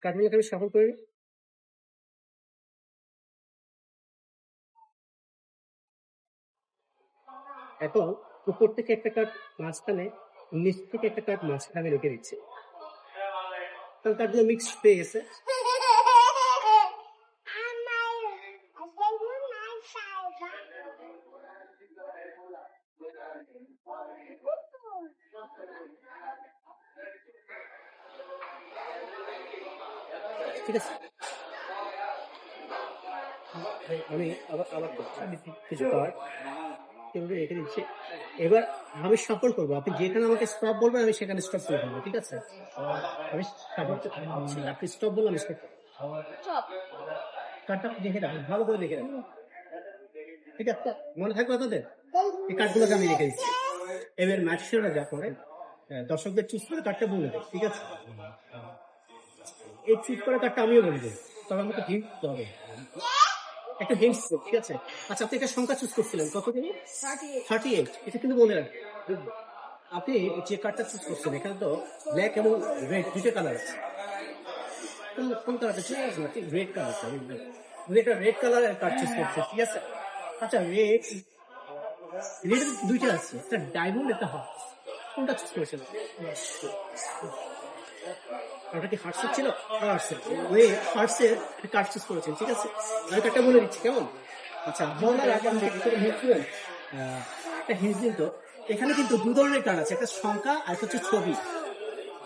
কাঠগুলোকে আমি shuffle করে নিই। এখন উপর থেকে একটা কার্ড মাঝখানে, নিচ থেকে একটা কার্ড মাঝখানে রেখে দিচ্ছি। কারণ কার্ডগুলো মিক্সড হয়ে গেছে। ঠিক আছে, আমি আবার কিছু কার্ড এভাবে রেখে দিচ্ছি। এবার আমি সফল করবো, আপনি যেখানে আমাকে স্টপ বলবেন আমি সেখানে স্টপ করে দেবো। ঠিক আছে, আমি আপনি স্টপ বললাম স্টপ। কার্ডটা দেখে রাখুন, ভালো করে দেখে রাখুন। ঠিক আছে, মনে থাকবে আপনাদের? এই কার্ডগুলোকে আমি রেখে দিচ্ছি। এবার ম্যাজিস্ট্রেটরা যা করে দর্শকদের চুজ করে কার্ডটা বলে দেয়। ঠিক আছে, এই চুজ করা কার্ডটা আমিও বলে দেবো, তবে আমাকে হিন্ট দিতে হবে, একটা হিন্ট। ঠিক আছে, আচ্ছা আপনি একটা সংখ্যা চুজ করছিলেন, কত দিন? 38। এটা কিন্তু মনে রাখবেন। আপনি যে কার্ডটা চুজ করছেন এখানে তো ব্ল্যাক এবং রেড দুটো কালার আছে। কোন কালারটা চুজ করছেন? রেড কালার আছে। একটা রেড কালারের কার্ড চুজ করছে। ঠিক আছে, আচ্ছা রেড দুইটা আছে, একটা ডায়মন্ড একটা হার্ট। কোনটা চুজ করেছেন? ওটা কি হার্টসের ছিল? হার্টসের কার্ড চুজ করেছেন। ঠিক আছে, আমি কার্ডটা বলে দিচ্ছি কেমন। আচ্ছা বলার আগে আমাকে একটা হিন্ট দিন তো। এখানে কিন্তু দু ধরনের কার্ড আছে, একটা সংখ্যা আর একটা হচ্ছে ছবি।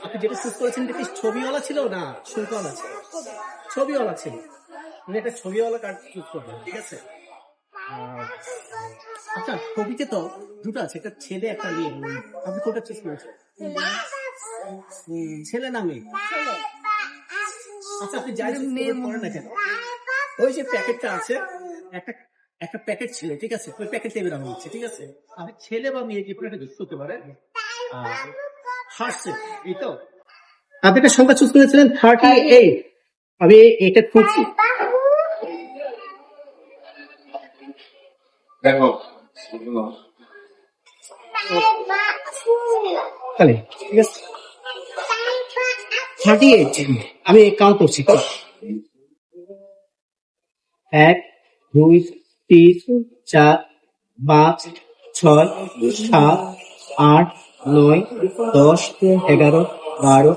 আপনি যেটা চুজ করেছেন এটা কি ছবিওয়ালা ছিল না সংখ্যাওয়ালা ছিল? ছবিওয়ালা ছিল, মানে একটা ছবিওয়ালা কার্ড চুজ করবেন। ঠিক আছে, আচ্ছা ছবিতে তো দুটো আছে, একটা ছেলে একটা মেয়ে। আপনি কোনটা চুজ করেছেন? ছেলে না মেয়ে? আচ্ছা আপনি যাই করেন না কেন, ওই যে প্যাকেটটা আছে, একটা একটা প্যাকেট ছিল। ঠিক আছে, ওই প্যাকেট টেবিল আমি হচ্ছে। ঠিক আছে, আপনি ছেলে বা মেয়ে যে কোনো একটা চুজ করতে পারেন। এই তো আপনি একটা সংখ্যা চুজ করেছিলেন 38। আমি এটা খুঁজছি, দেখো ঠিক আছে 38। আমি কাউন্ট করছি, 1 2 3 4 5 6 7 8 9 10 11 12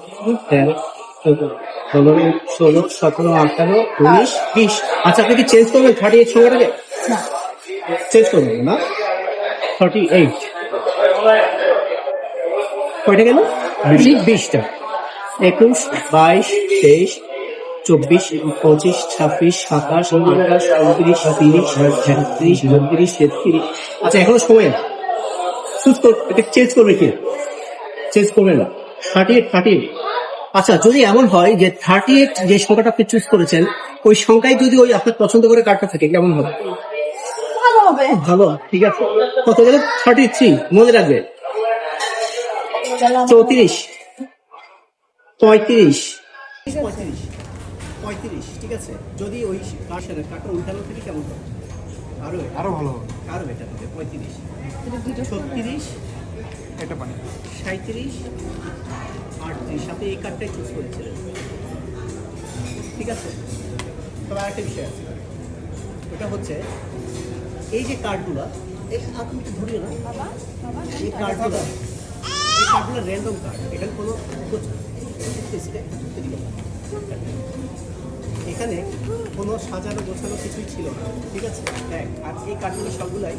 13 14 15 16 17 18 19 20। আচ্ছা আপনি কি চেঞ্জ করবেন 38 সংখ্যাটাকে? চেঞ্জ করবেন না? 38 কয়টা গেল? 20টা। 21 22 23 24 25 26 27 28 29 30 31 32 33। আচ্ছা এখনো সময় আছে, চেঞ্জ করবে কি? চেঞ্জ করবে না? 38। আচ্ছা যদি এমন হয় যে 38 যে সংখ্যাটা আপনি চুজ করেছেন ওই সংখ্যায় যদি ওই আপনার পছন্দ করে কার্ডটা থাকে কেমন হবে? ভালো। ঠিক আছে, কত গেল? 33। মনে রাখবে 34 35 35। ঠিক আছে, যদি ওই কার্ডটা উল্টানো থেকে কেমন হবে? আরো ভালো হবে, আরো বেটার হবে। 35 36 এটা পানি 37 38। আপনি এই কার্ডটাই চুজ করেছিলেন। ঠিক আছে, তবে আরেকটা বিষয় আছে, ওটা হচ্ছে এই যে কার্ডগুলো, আপনি একটু ধরিয়ে না, এই কার্ডগুলো র্যান্ডম কার্ড। এখানে কোনো এখানে কোনো সাজানো গোছানো কিছুই ছিল না। ঠিক আছে, আর এই কার্ডগুলো সবগুলাই